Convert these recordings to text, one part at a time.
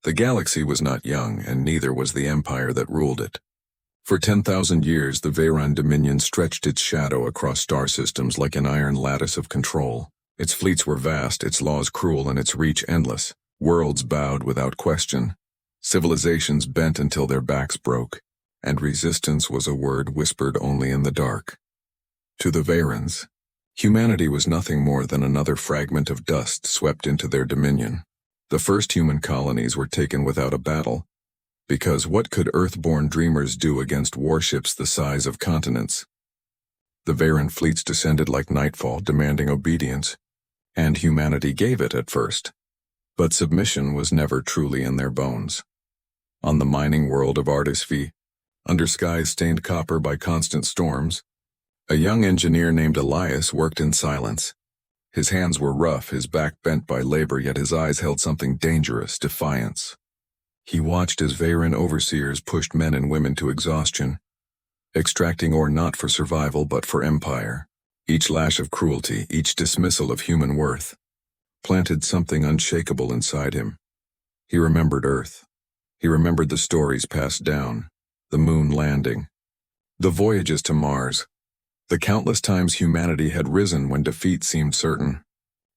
The galaxy was not young, and neither was the empire that ruled it. For 10,000 years, the Veyron Dominion stretched its shadow across star systems like an iron lattice of control. Its fleets were vast, its laws cruel, and its reach endless. Worlds bowed without question. Civilizations bent until their backs broke, and resistance was a word whispered only in the dark. To the Veyrons, humanity was nothing more than another fragment of dust swept into their dominion. The first human colonies were taken without a battle, because what could Earth-born dreamers do against warships the size of continents? The Veyron fleets descended like nightfall, demanding obedience, and humanity gave it at first. But submission was never truly in their bones. On the mining world of HFY, under skies stained copper by constant storms, a young engineer named Elias worked in silence. His hands were rough, his back bent by labor, yet his eyes held something dangerous, defiance. He watched as Veyron overseers pushed men and women to exhaustion, extracting ore not for survival but for empire. Each lash of cruelty, each dismissal of human worth, planted something unshakable inside him. He remembered Earth. He remembered the stories passed down, the moon landing, the voyages to Mars, the countless times humanity had risen when defeat seemed certain.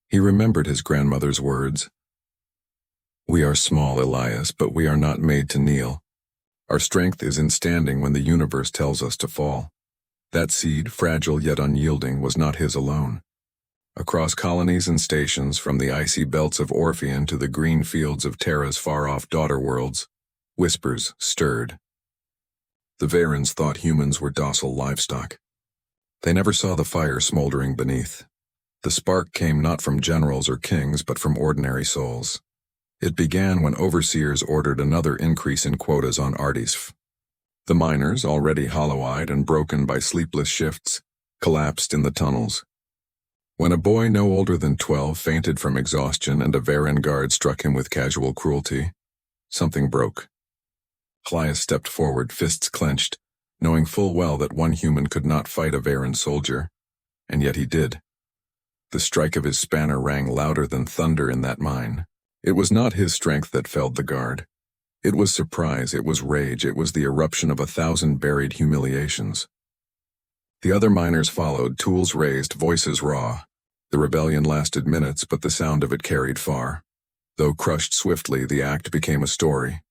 He remembered his grandmother's words. "We are small, Elias, but we are not made to kneel. Our strength is in standing when the universe tells us to fall." That seed, fragile yet unyielding, was not his alone. Across colonies and stations, from the icy belts of Orpheon to the green fields of Terra's far-off daughter worlds, whispers stirred. The Veyrons thought humans were docile livestock. They never saw the fire smoldering beneath. The spark came not from generals or kings, but from ordinary souls. It began when overseers ordered another increase in quotas on HFY. The miners, already hollow-eyed and broken by sleepless shifts, collapsed in the tunnels. When a boy no older than 12 fainted from exhaustion and a Veyron guard struck him with casual cruelty, something broke. Elias stepped forward, fists clenched, knowing full well that one human could not fight a Veyron soldier, and yet he did. The strike of his spanner rang louder than thunder in that mine. It was not his strength that felled the guard. It was surprise, it was rage, it was the eruption of 1,000 buried humiliations. The other miners followed, tools raised, voices raw. The rebellion lasted minutes, but the sound of it carried far. Though crushed swiftly, the act became a story.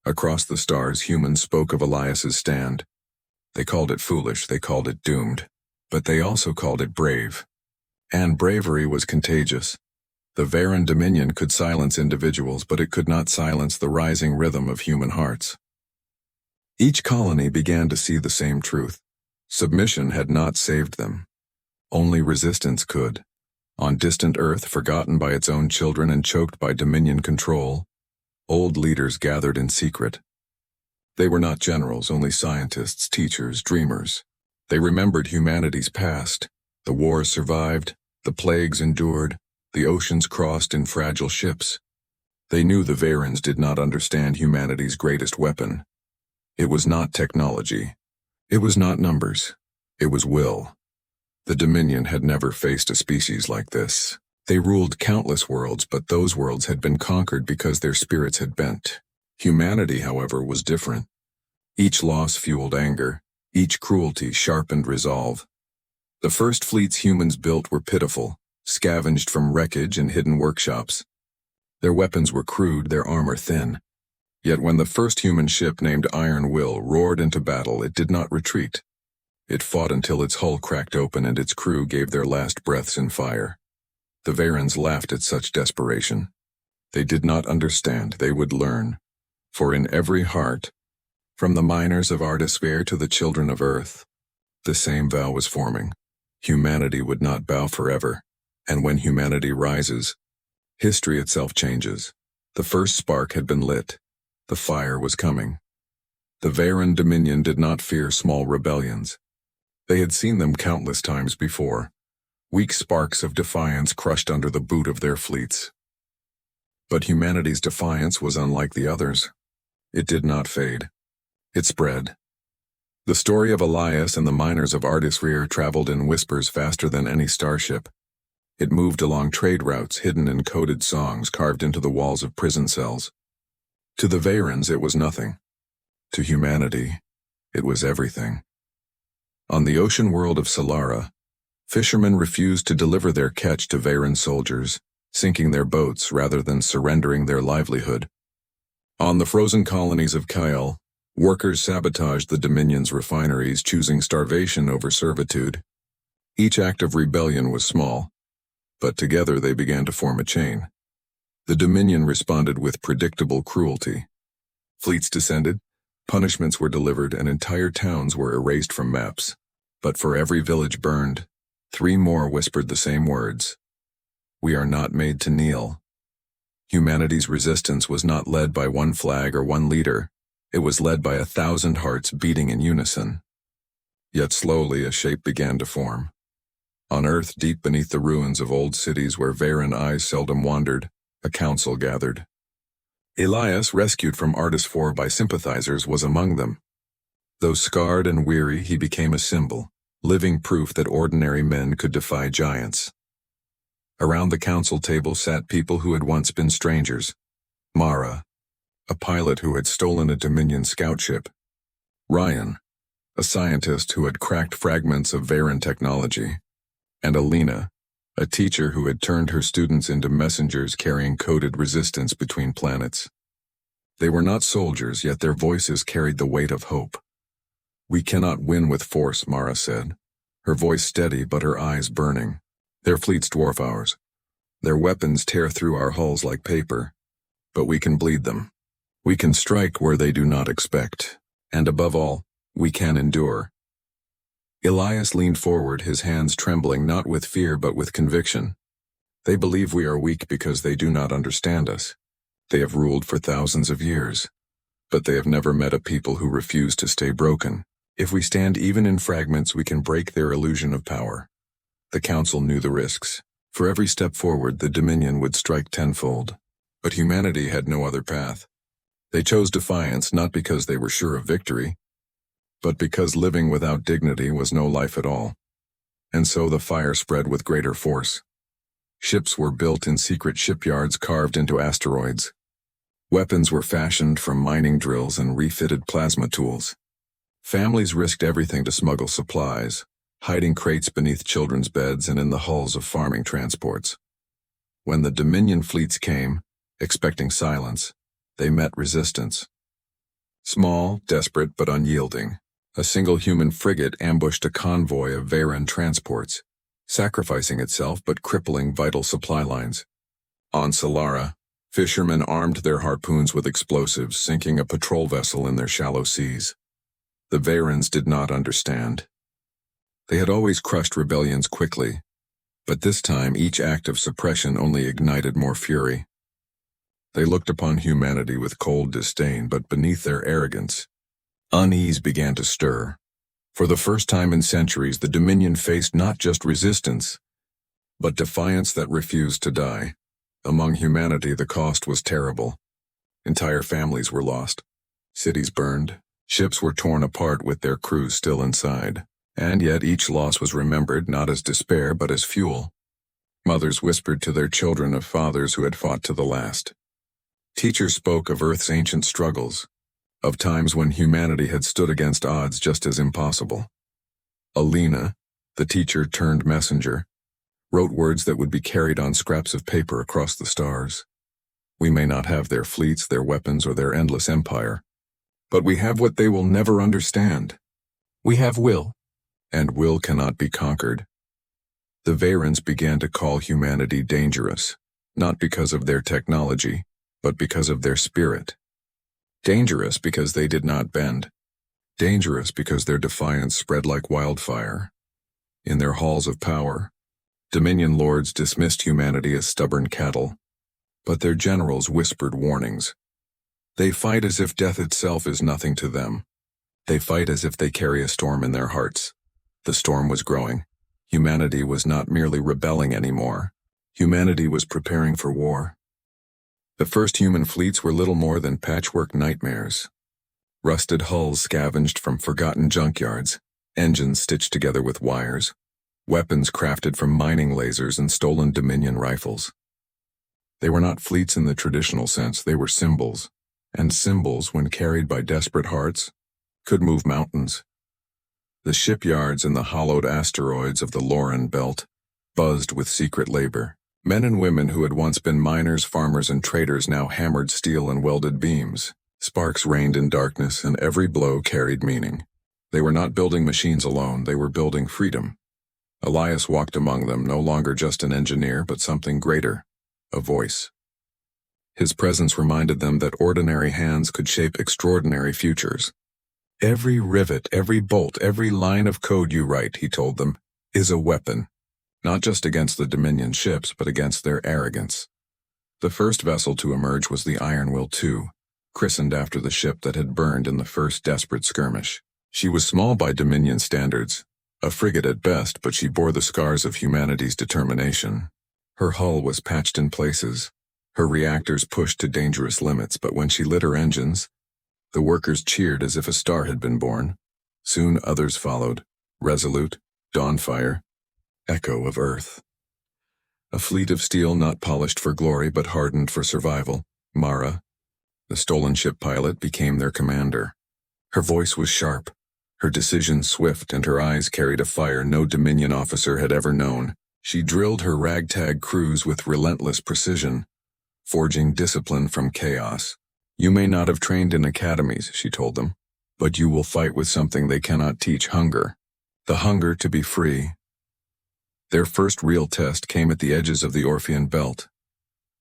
Across the stars, humans spoke of Elias's stand. They called it foolish, they called it doomed, but they also called it brave. And bravery was contagious. The Veyron Dominion could silence individuals, but it could not silence the rising rhythm of human hearts. Each colony began to see the same truth. Submission had not saved them. Only resistance could. On distant Earth, forgotten by its own children and choked by Dominion control, old leaders gathered in secret. They were not generals, only scientists, teachers, dreamers. They remembered humanity's past. The wars survived, the plagues endured, the oceans crossed in fragile ships. They knew the Veyrons did not understand humanity's greatest weapon. It was not technology. It was not numbers. It was will. The Dominion had never faced a species like this. They ruled countless worlds, but those worlds had been conquered because their spirits had bent. Humanity, however, was different. Each loss fueled anger. Each cruelty sharpened resolve. The first fleets humans built were pitiful, scavenged from wreckage and hidden workshops. Their weapons were crude, their armor thin. Yet when the first human ship named Iron Will roared into battle, it did not retreat. It fought until its hull cracked open and its crew gave their last breaths in fire. The Veyrons laughed at such desperation. They did not understand, they would learn. For in every heart, from the miners of HFY to the children of Earth, the same vow was forming. Humanity would not bow forever. And when humanity rises, history itself changes. The first spark had been lit. The fire was coming. The Veyron Dominion did not fear small rebellions. They had seen them countless times before. Weak sparks of defiance crushed under the boot of their fleets. But humanity's defiance was unlike the others. It did not fade. It spread. The story of Elias and the miners of HFY traveled in whispers faster than any starship. It moved along trade routes hidden in coded songs carved into the walls of prison cells. To the Vayrans, it was nothing. To humanity, it was everything. On the ocean world of Solara, fishermen refused to deliver their catch to Veyran soldiers, sinking their boats rather than surrendering their livelihood. On the frozen colonies of Kyle, workers sabotaged the Dominion's refineries, choosing starvation over servitude. Each act of rebellion was small, but together they began to form a chain. The Dominion responded with predictable cruelty. Fleets descended, punishments were delivered, and entire towns were erased from maps. But for every village burned, 3 more whispered the same words. We are not made to kneel. Humanity's resistance was not led by one flag or one leader. It was led by 1,000 hearts beating in unison. Yet slowly a shape began to form. On Earth, deep beneath the ruins of old cities where Veyran eyes seldom wandered, a council gathered. Elias, rescued from Artis IV by sympathizers, was among them. Though scarred and weary, he became a symbol, living proof that ordinary men could defy giants. Around the council table sat people who had once been strangers. Mara, a pilot who had stolen a Dominion scout ship. Ryan, a scientist who had cracked fragments of Veyran technology. And Alina, a teacher who had turned her students into messengers carrying coded resistance between planets. They were not soldiers, yet their voices carried the weight of hope. We cannot win with force, Mara said, her voice steady but her eyes burning. Their fleets dwarf ours. Their weapons tear through our hulls like paper, but we can bleed them. We can strike where they do not expect, and above all, we can endure. Elias leaned forward, his hands trembling not with fear but with conviction. They believe we are weak because they do not understand us. They have ruled for thousands of years, but they have never met a people who refuse to stay broken. If we stand even in fragments, we can break their illusion of power. The council knew the risks. For every step forward, the Dominion would strike tenfold. But humanity had no other path. They chose defiance not because they were sure of victory, but because living without dignity was no life at all. And so the fire spread with greater force. Ships were built in secret shipyards carved into asteroids. Weapons were fashioned from mining drills and refitted plasma tools. Families risked everything to smuggle supplies, hiding crates beneath children's beds and in the hulls of farming transports. When the Dominion fleets came, expecting silence, they met resistance. Small, desperate, but unyielding, a single human frigate ambushed a convoy of Veyran transports, sacrificing itself but crippling vital supply lines. On Solara, fishermen armed their harpoons with explosives, sinking a patrol vessel in their shallow seas. The Veyrans did not understand. They had always crushed rebellions quickly, but this time each act of suppression only ignited more fury. They looked upon humanity with cold disdain, but beneath their arrogance, unease began to stir. For the first time in centuries, the Dominion faced not just resistance, but defiance that refused to die. Among humanity, the cost was terrible. Entire families were lost. Cities burned. Ships were torn apart with their crews still inside. And yet each loss was remembered not as despair but as fuel. Mothers whispered to their children of fathers who had fought to the last. Teachers spoke of Earth's ancient struggles, of times when humanity had stood against odds just as impossible. Alina, the teacher turned messenger, wrote words that would be carried on scraps of paper across the stars. We may not have their fleets, their weapons, or their endless empire, but we have what they will never understand. We have will, and will cannot be conquered. The Veyrans began to call humanity dangerous, not because of their technology, but because of their spirit. Dangerous because they did not bend. Dangerous because their defiance spread like wildfire. In their halls of power, Dominion lords dismissed humanity as stubborn cattle, but their generals whispered warnings. They fight as if death itself is nothing to them. They fight as if they carry a storm in their hearts. The storm was growing. Humanity was not merely rebelling anymore. Humanity was preparing for war. The first human fleets were little more than patchwork nightmares. Rusted hulls scavenged from forgotten junkyards, engines stitched together with wires, weapons crafted from mining lasers and stolen Dominion rifles. They were not fleets in the traditional sense, they were symbols. and symbols, when carried by desperate hearts, could move mountains. The shipyards in the hollowed asteroids of the Lauren Belt buzzed with secret labor. Men and women who had once been miners, farmers, and traders now hammered steel and welded beams. Sparks rained in darkness, and every blow carried meaning. They were not building machines alone, they were building freedom. Elias walked among them, no longer just an engineer, but something greater, a voice. His presence reminded them that ordinary hands could shape extraordinary futures. Every rivet, every bolt, every line of code you write, he told them, is a weapon. Not just against the Dominion ships, but against their arrogance. The first vessel to emerge was the Iron Will II, christened after the ship that had burned in the first desperate skirmish. She was small by Dominion standards, a frigate at best, but she bore the scars of humanity's determination. Her hull was patched in places, her reactors pushed to dangerous limits, but when she lit her engines, the workers cheered as if a star had been born. Soon others followed, Resolute, Dawnfire, Echo of Earth. A fleet of steel not polished for glory but hardened for survival. Mara, the stolen ship pilot, became their commander. Her voice was sharp, her decisions swift, and her eyes carried a fire no Dominion officer had ever known. She drilled her ragtag crews with relentless precision, forging discipline from chaos. You may not have trained in academies, she told them, but you will fight with something they cannot teach: hunger. The hunger to be free. Their first real test came at the edges of the Orphean Belt.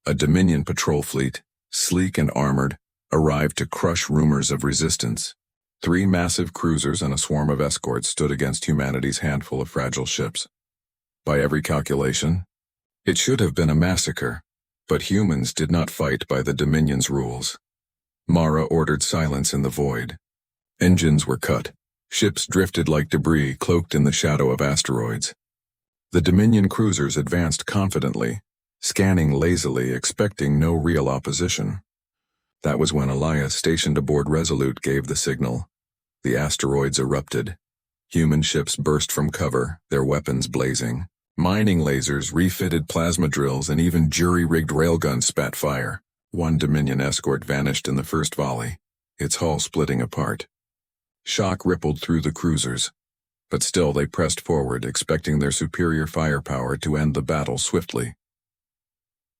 A Dominion patrol fleet, sleek and armored, arrived to crush rumors of resistance. 3 massive cruisers and a swarm of escorts stood against humanity's handful of fragile ships. By every calculation, it should have been a massacre, but humans did not fight by the Dominion's rules. Mara ordered silence in the void. Engines were cut. Ships drifted like debris cloaked in the shadow of asteroids. The Dominion cruisers advanced confidently, scanning lazily, expecting no real opposition. That was when Elias, stationed aboard Resolute, gave the signal. The asteroids erupted. Human ships burst from cover, their weapons blazing. Mining lasers, refitted plasma drills, and even jury-rigged railguns spat fire. One Dominion escort vanished in the first volley, its hull splitting apart. Shock rippled through the cruisers, but still they pressed forward, expecting their superior firepower to end the battle swiftly.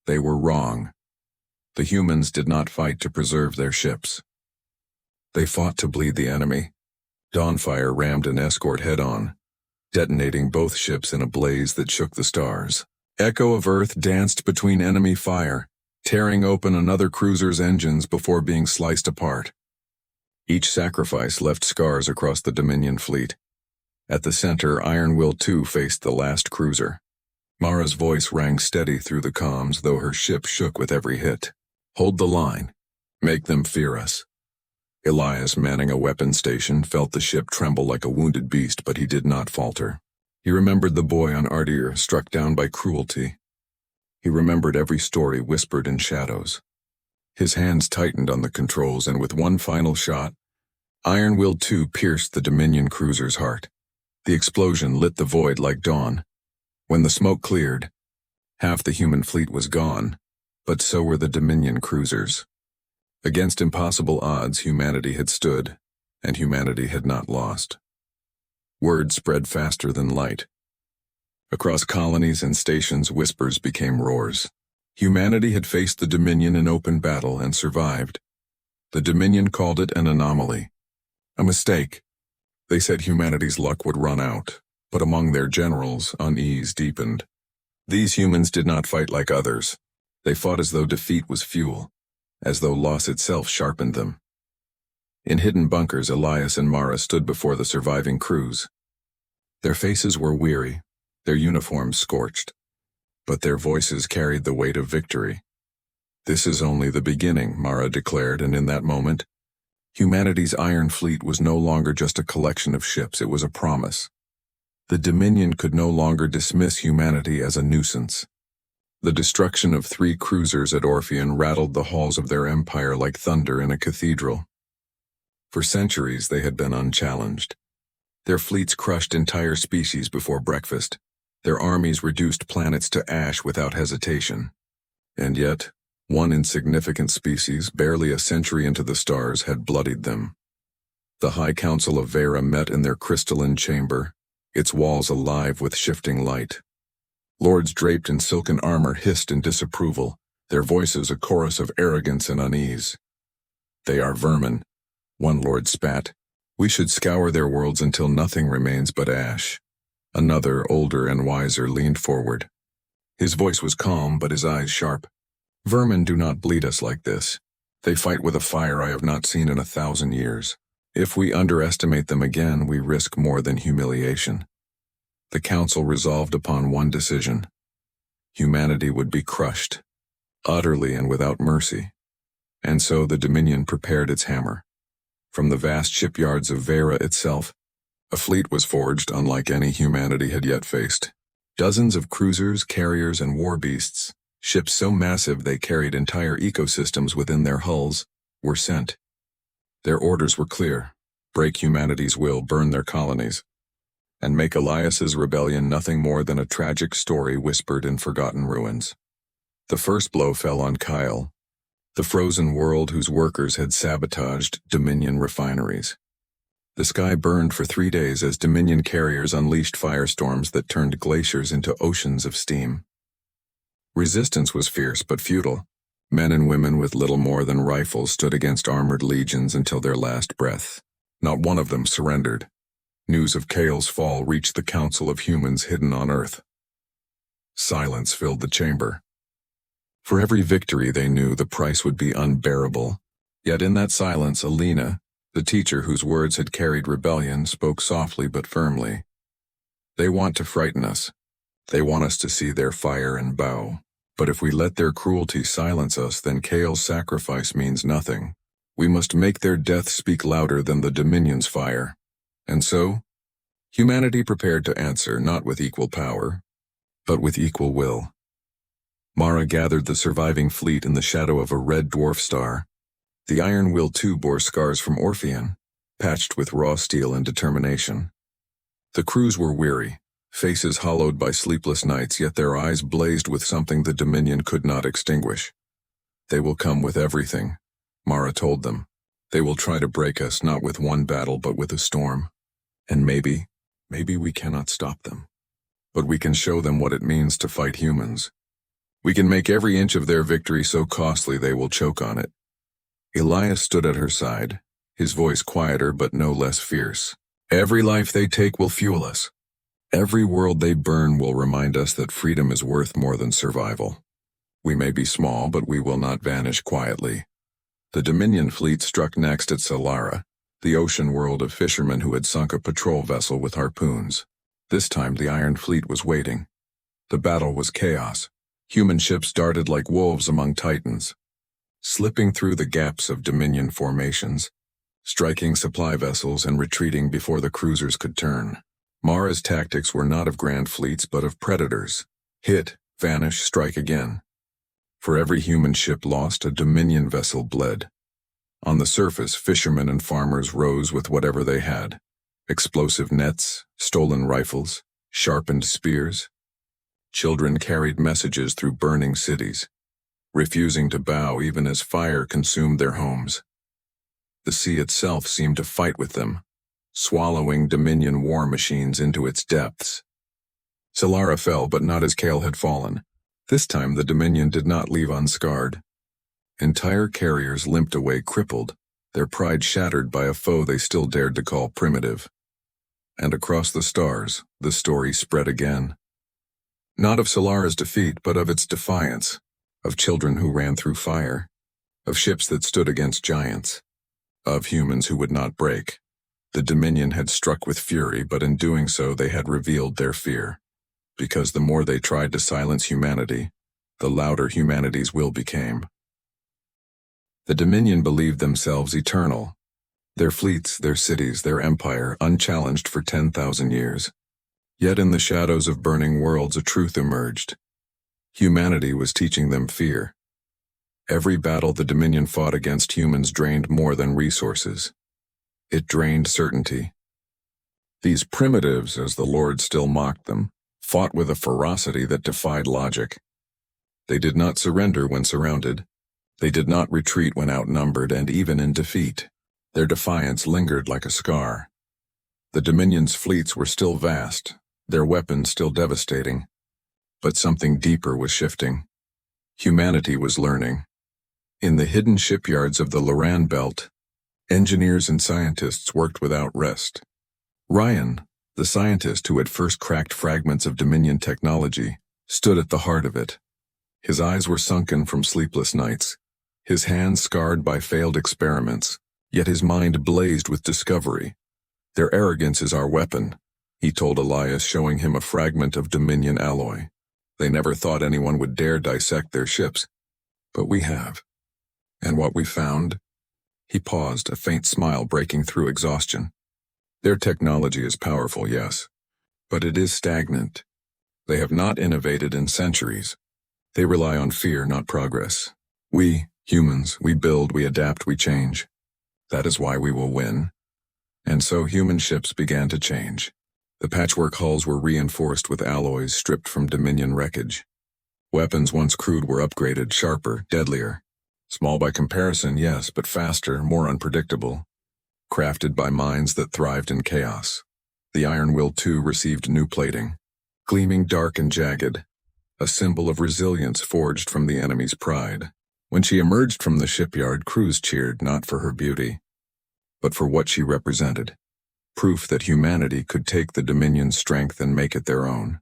They were wrong. The humans did not fight to preserve their ships. They fought to bleed the enemy. Dawnfire rammed an escort head-on, detonating both ships in a blaze that shook the stars. Echo of Earth danced between enemy fire, tearing open another cruiser's engines before being sliced apart. Each sacrifice left scars across the Dominion fleet. At the center, Iron Will II faced the last cruiser. Mara's voice rang steady through the comms, though her ship shook with every hit. Hold the line. Make them fear us. Elias, manning a weapon station, felt the ship tremble like a wounded beast, but he did not falter. He remembered the boy on Ardir, struck down by cruelty. He remembered every story whispered in shadows. His hands tightened on the controls, and with one final shot, Iron Will II pierced the Dominion cruiser's heart. The explosion lit the void like dawn. When the smoke cleared, half the human fleet was gone, but so were the Dominion cruisers. Against impossible odds, humanity had stood, and humanity had not lost. Word spread faster than light. Across colonies and stations, whispers became roars. Humanity had faced the Dominion in open battle and survived. The Dominion called it an anomaly. A mistake. They said humanity's luck would run out, but among their generals, unease deepened. These humans did not fight like others. They fought as though defeat was fuel, as though loss itself sharpened them. In hidden bunkers, Elias and Mara stood before the surviving crews. Their faces were weary, their uniforms scorched, but their voices carried the weight of victory. This is only the beginning, Mara declared, and in that moment, humanity's Iron Fleet was no longer just a collection of ships, it was a promise. The Dominion could no longer dismiss humanity as a nuisance. The destruction of 3 cruisers at Orpheon rattled the halls of their empire like thunder in a cathedral. For centuries they had been unchallenged. Their fleets crushed entire species before breakfast. Their armies reduced planets to ash without hesitation. And yet, One insignificant species, barely a century into the stars, had bloodied them. The High Council of Vera met in their crystalline chamber, its walls alive with shifting light. Lords draped in silken armor hissed in disapproval, their voices a chorus of arrogance and unease. "They are vermin," one lord spat. "We should scour their worlds until nothing remains but ash." Another, older and wiser, leaned forward. His voice was calm, but his eyes sharp. "Vermin do not bleed us like this. They fight with a fire I have not seen in 1,000 years. If we underestimate them again, we risk more than humiliation." The council resolved upon one decision. Humanity would be crushed, utterly and without mercy. And so the Dominion prepared its hammer. From the vast shipyards of Vera itself, a fleet was forged unlike any humanity had yet faced. Dozens of cruisers, carriers, and war beasts, ships so massive they carried entire ecosystems within their hulls, were sent. Their orders were clear: break humanity's will, burn their colonies, and make Elias's rebellion nothing more than a tragic story whispered in forgotten ruins. The first blow fell on Kyle, the frozen world whose workers had sabotaged Dominion refineries. The sky burned for 3 days as Dominion carriers unleashed firestorms that turned glaciers into oceans of steam. Resistance was fierce but futile. Men and women with little more than rifles stood against armored legions until their last breath. Not one of them surrendered. News of Kale's fall reached the Council of Humans hidden on Earth. Silence filled the chamber. For every victory they knew the price would be unbearable. Yet in that silence, Alina, the teacher whose words had carried rebellion, spoke softly but firmly. "They want to frighten us. They want us to see their fire and bow. But if we let their cruelty silence us, then Kale's sacrifice means nothing. We must make their death speak louder than the Dominion's fire." And so, humanity prepared to answer, not with equal power, but with equal will. Mara gathered the surviving fleet in the shadow of a red dwarf star. The Iron Will too bore scars from Orpheon, patched with raw steel and determination. The crews were weary, faces hollowed by sleepless nights, yet their eyes blazed with something the Dominion could not extinguish. "They will come with everything," Mara told them. "They will try to break us, not with one battle, but with a storm. And maybe we cannot stop them. But we can show them what it means to fight humans. We can make every inch of their victory so costly they will choke on it." Elias stood at her side, his voice quieter but no less fierce. "Every life they take will fuel us. Every world they burn will remind us that freedom is worth more than survival. We may be small, but we will not vanish quietly." The Dominion fleet struck next at Solara, the ocean world of fishermen who had sunk a patrol vessel with harpoons. This time the Iron Fleet was waiting. The battle was chaos. Human ships darted like wolves among titans, slipping through the gaps of Dominion formations, striking supply vessels and retreating before the cruisers could turn. Mara's tactics were not of grand fleets but of predators. Hit, vanish, strike again. For every human ship lost, a Dominion vessel bled. On the surface, fishermen and farmers rose with whatever they had: explosive nets, stolen rifles, sharpened spears. Children carried messages through burning cities, refusing to bow even as fire consumed their homes. The sea itself seemed to fight with them, swallowing Dominion war machines into its depths. Solara fell, but not as Kale had fallen. This time the Dominion did not leave unscarred. Entire carriers limped away crippled, their pride shattered by a foe they still dared to call primitive. And across the stars, the story spread again. Not of Solara's defeat, but of its defiance, of children who ran through fire, of ships that stood against giants, of humans who would not break. The Dominion had struck with fury, but in doing so they had revealed their fear. Because the more they tried to silence humanity, the louder humanity's will became. The Dominion believed themselves eternal, their fleets, their cities, their empire unchallenged for 10,000 years. Yet in the shadows of burning worlds a truth emerged. Humanity was teaching them fear. Every battle the Dominion fought against humans drained more than resources. It drained certainty. These primitives, as the Lord still mocked them, fought with a ferocity that defied logic. They did not surrender when surrounded. They did not retreat when outnumbered and even in defeat. Their defiance lingered like a scar. The Dominion's fleets were still vast, their weapons still devastating. But something deeper was shifting. Humanity was learning. In the hidden shipyards of the Loran Belt, engineers and scientists worked without rest. Ryan, the scientist who had first cracked fragments of Dominion technology, stood at the heart of it. His eyes were sunken from sleepless nights, his hands scarred by failed experiments, yet his mind blazed with discovery. "Their arrogance is our weapon," he told Elias, showing him a fragment of Dominion alloy. "They never thought anyone would dare dissect their ships. But we have. And what we found?" He paused, a faint smile breaking through exhaustion. "Their technology is powerful, yes. But it is stagnant. They have not innovated in centuries. They rely on fear, not progress. We, humans, we build, we adapt, we change. That is why we will win." And so human ships began to change. The patchwork hulls were reinforced with alloys stripped from Dominion wreckage. Weapons once crude were upgraded, sharper, deadlier. Small by comparison, yes, but faster, more unpredictable. Crafted by minds that thrived in chaos. The Iron Will 2 received new plating. Gleaming dark and jagged. A symbol of resilience forged from the enemy's pride. When she emerged from the shipyard, crews cheered not for her beauty, but for what she represented. Proof that humanity could take the Dominion's strength and make it their own.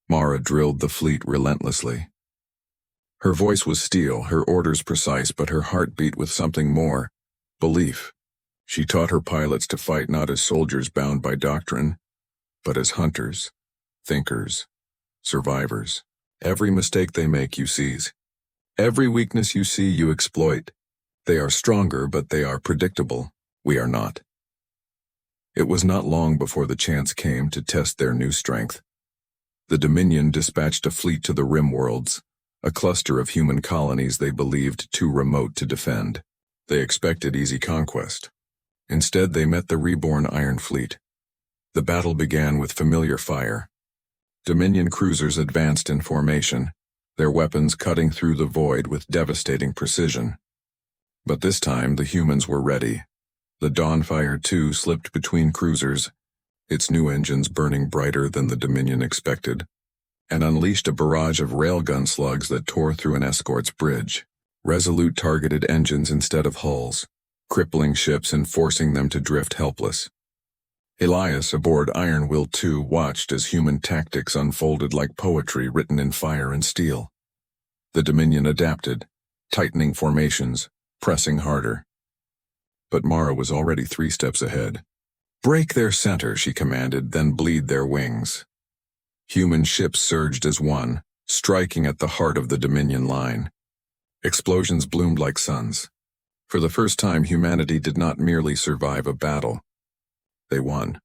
Mara drilled the fleet relentlessly. Her voice was steel, her orders precise, but her heart beat with something more: belief. She taught her pilots to fight not as soldiers bound by doctrine, but as hunters, thinkers, survivors. Every mistake they make, you seize. Every weakness you see, you exploit. They are stronger, but they are predictable. We are not. It was not long before the chance came to test their new strength. The Dominion dispatched a fleet to the Rim Worlds, a cluster of human colonies they believed too remote to defend. They expected easy conquest. Instead, they met the reborn Iron Fleet. The battle began with familiar fire. Dominion cruisers advanced in formation, their weapons cutting through the void with devastating precision. But this time, the humans were ready. The Dawnfire 2 slipped between cruisers, its new engines burning brighter than the Dominion expected, and unleashed a barrage of railgun slugs that tore through an escort's bridge. Resolute targeted engines instead of hulls, crippling ships and forcing them to drift helpless. Elias aboard Iron Will 2 watched as human tactics unfolded like poetry written in fire and steel. The Dominion adapted, tightening formations, pressing harder. But Mara was already 3 steps ahead. "Break their center," she commanded, "then bleed their wings." Human ships surged as one, striking at the heart of the Dominion line. Explosions bloomed like suns. For the first time, humanity did not merely survive a battle. They won.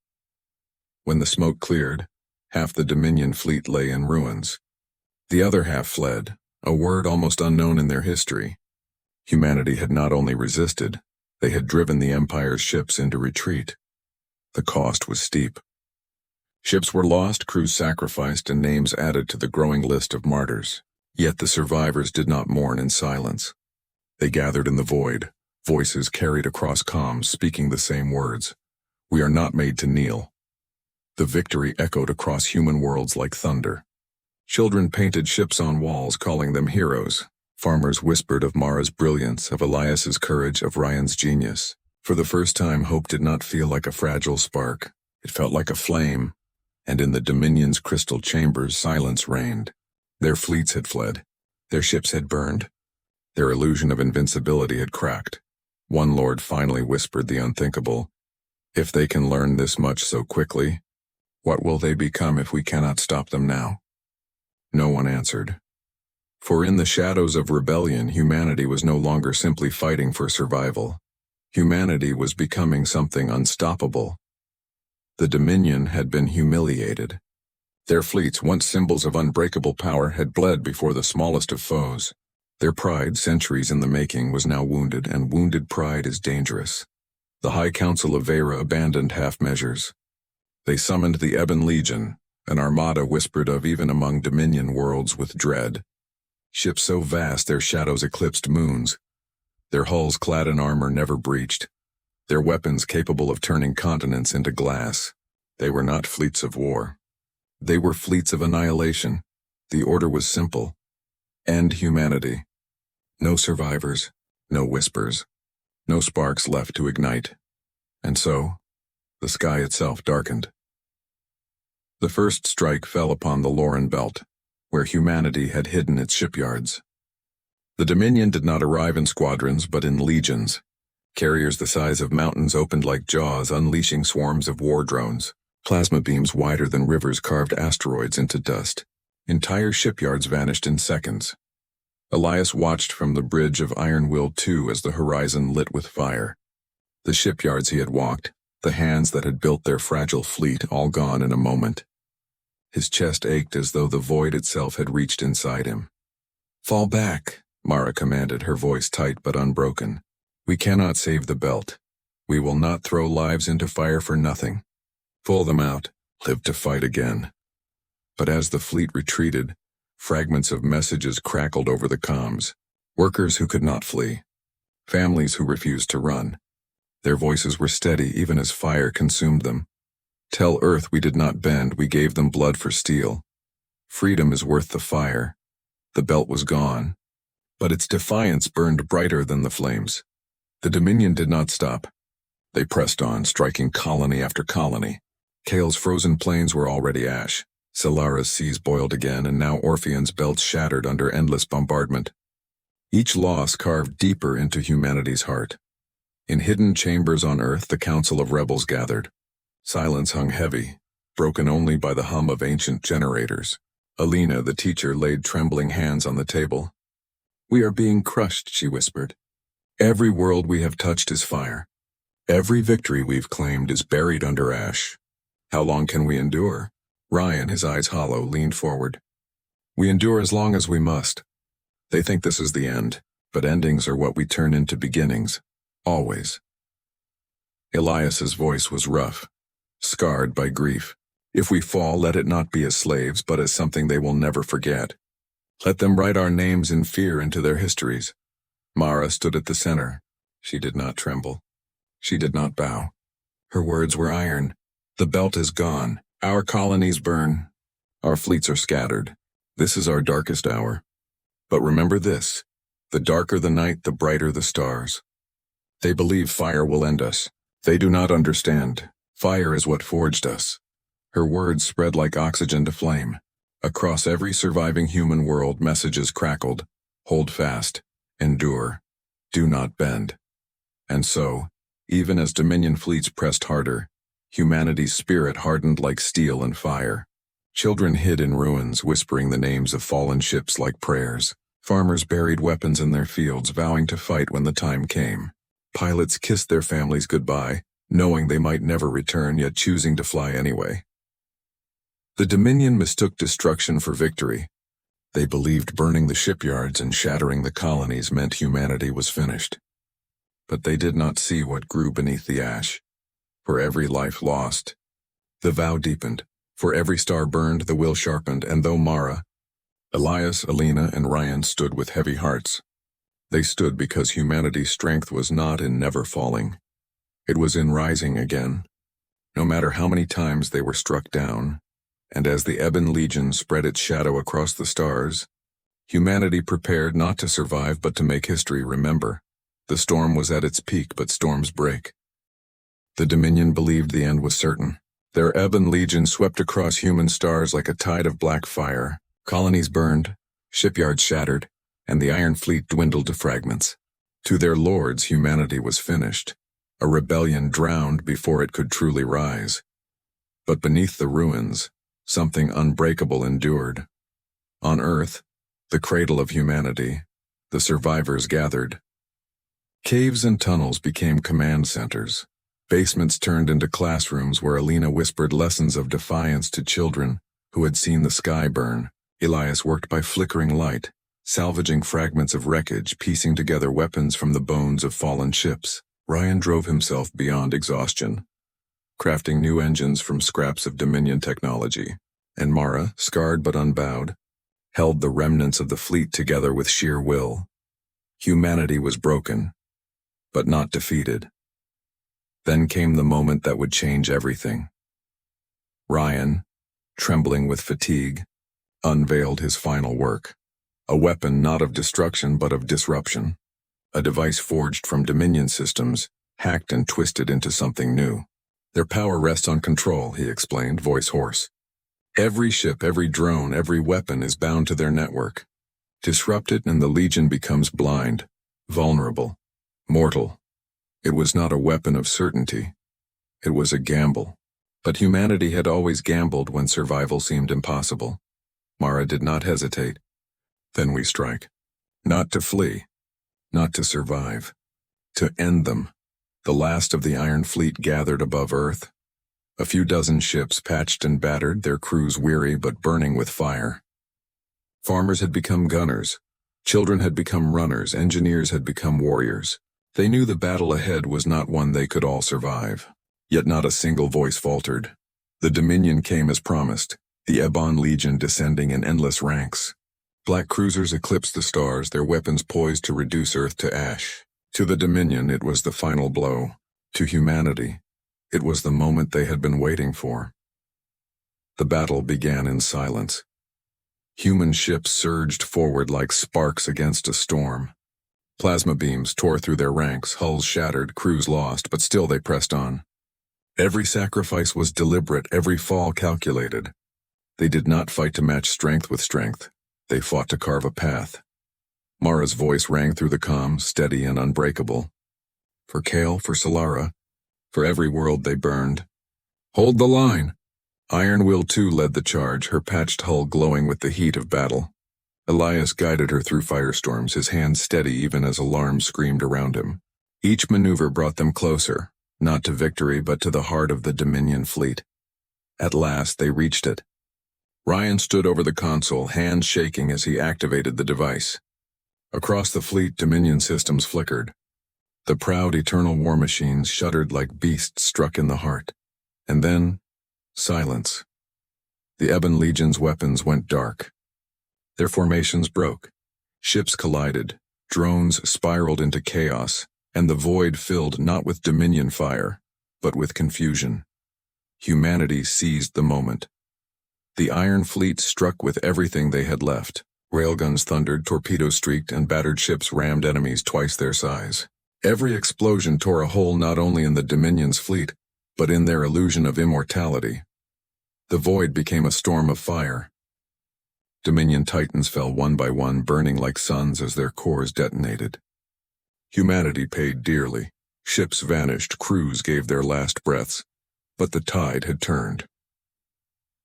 When the smoke cleared, half the Dominion fleet lay in ruins. The other half fled, a word almost unknown in their history. Humanity had not only resisted, they had driven the Empire's ships into retreat. The cost was steep. Ships were lost, crews sacrificed, and names added to the growing list of martyrs. Yet the survivors did not mourn in silence. They gathered in the void, voices carried across comms speaking the same words. "We are not made to kneel." The victory echoed across human worlds like thunder. Children painted ships on walls, calling them heroes. Farmers whispered of Mara's brilliance, of Elias's courage, of Ryan's genius. For the first time, hope did not feel like a fragile spark. It felt like a flame, and in the Dominion's crystal chambers, silence reigned. Their fleets had fled. Their ships had burned. Their illusion of invincibility had cracked. One lord finally whispered the unthinkable: "If they can learn this much so quickly, what will they become if we cannot stop them now?" No one answered. For in the shadows of rebellion, humanity was no longer simply fighting for survival. Humanity was becoming something unstoppable. The Dominion had been humiliated. Their fleets, once symbols of unbreakable power, had bled before the smallest of foes. Their pride, centuries in the making, was now wounded, and wounded pride is dangerous. The High Council of Vera abandoned half measures. They summoned the Ebon Legion, an armada whispered of even among Dominion worlds with dread. Ships so vast their shadows eclipsed moons. Their hulls clad in armor never breached. Their weapons capable of turning continents into glass. They were not fleets of war. They were fleets of annihilation. The order was simple. End humanity. No survivors, no whispers, no sparks left to ignite. And so, the sky itself darkened. The first strike fell upon the Loran Belt, where humanity had hidden its shipyards. The Dominion did not arrive in squadrons, but in legions. Carriers the size of mountains opened like jaws, unleashing swarms of war drones. Plasma beams wider than rivers carved asteroids into dust. Entire shipyards vanished in seconds. Elias watched from the bridge of Iron Will 2 as the horizon lit with fire. The shipyards he had walked, the hands that had built their fragile fleet, all gone in a moment. His chest ached as though the void itself had reached inside him. "Fall back," Mara commanded, her voice tight but unbroken. "We cannot save the belt. We will not throw lives into fire for nothing. Pull them out, live to fight again." But as the fleet retreated, fragments of messages crackled over the comms. Workers who could not flee. Families who refused to run. Their voices were steady even as fire consumed them. "Tell Earth we did not bend, we gave them blood for steel. Freedom is worth the fire." The belt was gone, but its defiance burned brighter than the flames. The Dominion did not stop. They pressed on, striking colony after colony. Kale's frozen plains were already ash. Solara's seas boiled again, and now Orpheon's belts shattered under endless bombardment. Each loss carved deeper into humanity's heart. In hidden chambers on Earth, the council of rebels gathered. Silence hung heavy, broken only by the hum of ancient generators. Alina, the teacher, laid trembling hands on the table. "We are being crushed," she whispered. "Every world we have touched is fire. Every victory we've claimed is buried under ash. How long can we endure?" Ryan, his eyes hollow, leaned forward. "We endure as long as we must. They think this is the end, but endings are what we turn into beginnings. Always." Elias's voice was rough, scarred by grief. "If we fall, let it not be as slaves, but as something they will never forget. Let them write our names in fear into their histories." Mara stood at the center. She did not tremble. She did not bow. Her words were iron. "The belt is gone. Our colonies burn. Our fleets are scattered. This is our darkest hour. But remember this, the darker the night, the brighter the stars. They believe fire will end us. They do not understand. Fire is what forged us." Her words spread like oxygen to flame. Across every surviving human world, messages crackled. Hold fast. Endure. Do not bend. And so, even as Dominion fleets pressed harder, humanity's spirit hardened like steel and fire. Children hid in ruins, whispering the names of fallen ships like prayers. Farmers buried weapons in their fields, vowing to fight when the time came. Pilots kissed their families goodbye, knowing they might never return, yet choosing to fly anyway. The Dominion mistook destruction for victory. They believed burning the shipyards and shattering the colonies meant humanity was finished. But they did not see what grew beneath the ash. For every life lost, the vow deepened. For every star burned, the will sharpened, and though Mara, Elias, Alina, and Ryan stood with heavy hearts, they stood because humanity's strength was not in never falling. It was in rising again, no matter how many times they were struck down. And as the Ebon Legion spread its shadow across the stars, humanity prepared not to survive but to make history remember. The storm was at its peak, but storms break. The Dominion believed the end was certain. Their Ebon Legion swept across human stars like a tide of black fire. Colonies burned, shipyards shattered, and the Iron Fleet dwindled to fragments. To their lords, humanity was finished. A rebellion drowned before it could truly rise. But beneath the ruins, something unbreakable endured. On Earth, the cradle of humanity, the survivors gathered. Caves and tunnels became command centers. Basements turned into classrooms where Alina whispered lessons of defiance to children who had seen the sky burn. Elias worked by flickering light, salvaging fragments of wreckage, piecing together weapons from the bones of fallen ships. Ryan drove himself beyond exhaustion, crafting new engines from scraps of Dominion technology. And Mara, scarred but unbowed, held the remnants of the fleet together with sheer will. Humanity was broken, but not defeated. Then came the moment that would change everything. Ryan, trembling with fatigue, unveiled his final work. A weapon not of destruction but of disruption. A device forged from Dominion systems, hacked and twisted into something new. Their power rests on control, he explained, voice hoarse. Every ship, every drone, every weapon is bound to their network. Disrupt it and the Legion becomes blind, vulnerable, mortal. It was not a weapon of certainty. It was a gamble. But humanity had always gambled when survival seemed impossible. Mara did not hesitate. Then we strike. Not to flee. Not to survive. To end them. The last of the Iron Fleet gathered above Earth. A few dozen ships patched and battered, their crews weary but burning with fire. Farmers had become gunners. Children had become runners. Engineers had become warriors. They knew the battle ahead was not one they could all survive. Yet not a single voice faltered. The Dominion came as promised, the Ebon Legion descending in endless ranks. Black cruisers eclipsed the stars, their weapons poised to reduce Earth to ash. To the Dominion, it was the final blow. To humanity, it was the moment they had been waiting for. The battle began in silence. Human ships surged forward like sparks against a storm. Plasma beams tore through their ranks, hulls shattered, crews lost, but still they pressed on. Every sacrifice was deliberate, every fall calculated. They did not fight to match strength with strength. They fought to carve a path. Mara's voice rang through the comms, steady and unbreakable. For Kale, for Solara, for every world they burned. Hold the line! Iron Will 2 led the charge, her patched hull glowing with the heat of battle. Elias guided her through firestorms, his hands steady even as alarms screamed around him. Each maneuver brought them closer, not to victory but to the heart of the Dominion fleet. At last they reached it. Ryan stood over the console, hands shaking as he activated the device. Across the fleet, Dominion systems flickered. The proud eternal war machines shuddered like beasts struck in the heart. And then, silence. The Ebon Legion's weapons went dark. Their formations broke. Ships collided, drones spiraled into chaos, and the void filled not with Dominion fire, but with confusion. Humanity seized the moment. The Iron Fleet struck with everything they had left. Railguns thundered, torpedoes streaked, and battered ships rammed enemies twice their size. Every explosion tore a hole not only in the Dominion's fleet, but in their illusion of immortality. The void became a storm of fire. Dominion Titans fell one by one, burning like suns as their cores detonated. Humanity paid dearly. Ships vanished, crews gave their last breaths, but the tide had turned.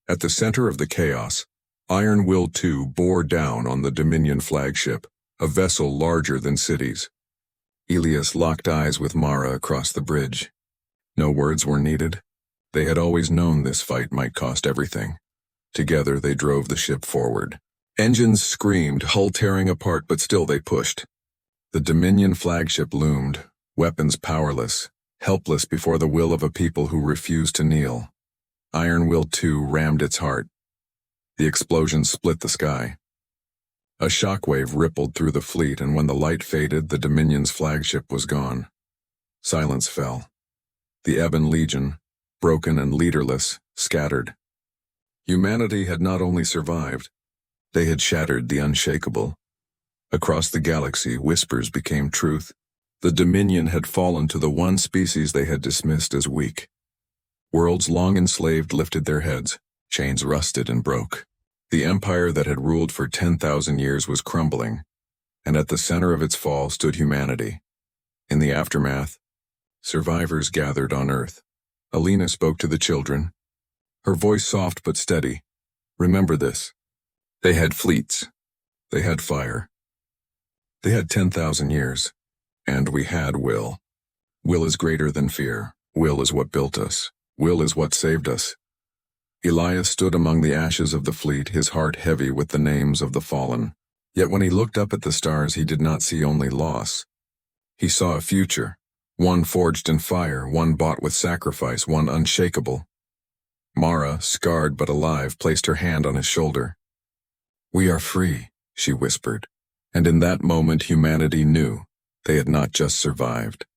At the center of the chaos, Iron Will 2 bore down on the Dominion flagship, a vessel larger than cities. Elias locked eyes with Mara across the bridge. No words were needed. They had always known this fight might cost everything. Together they drove the ship forward. Engines screamed, hull tearing apart, but still they pushed. The Dominion flagship loomed, weapons powerless, helpless before the will of a people who refused to kneel. Iron Will 2 rammed its heart. The explosion split the sky. A shockwave rippled through the fleet, and when the light faded, the Dominion's flagship was gone. Silence fell. The Ebon Legion, broken and leaderless, scattered. Humanity had not only survived, they had shattered the unshakable. Across the galaxy, whispers became truth. The Dominion had fallen to the one species they had dismissed as weak. Worlds long enslaved lifted their heads, chains rusted and broke. The empire that had ruled for 10,000 years was crumbling, and at the center of its fall stood humanity. In the aftermath, survivors gathered on Earth. Alina spoke to the children, her voice soft but steady. Remember this. They had fleets. They had fire. They had 10,000 years. And we had will. Will is greater than fear. Will is what built us. Will is what saved us. Elias stood among the ashes of the fleet, his heart heavy with the names of the fallen. Yet when he looked up at the stars, he did not see only loss. He saw a future, one forged in fire, one bought with sacrifice, one unshakable. Mara, scarred but alive, placed her hand on his shoulder. "We are free," she whispered. And in that moment humanity knew they had not just survived.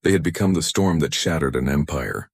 They had become the storm that shattered an empire,